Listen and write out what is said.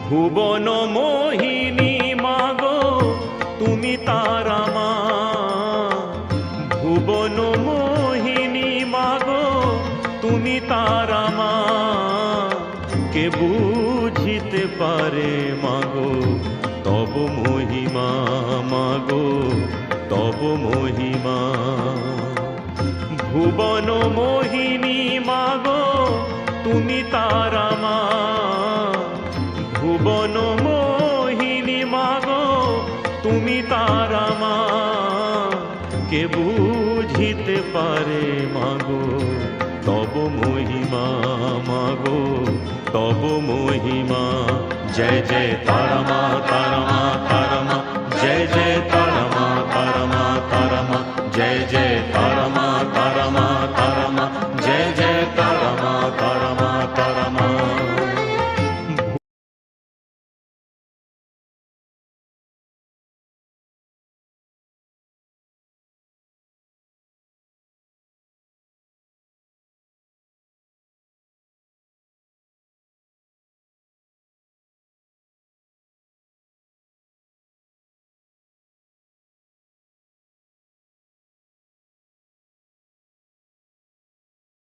ভুবন মোহিনী মাগো তুমি তারা মা, ভুবন মোহিনী মাগো তুমি তারা মা। কে বুঝিতে পারে মাগো তব মহিমা, মাগো তব মহিমা। ভুবন মোহিনী মাগো তুমি তারা মা, ভুবন মোহিনী মাগো তুমি তারা মা। কে বুঝিতে পারে মাগো তব মহিমা, মাগো তব মহিমা। জয় জয় তারা মা, তারা মা, তারা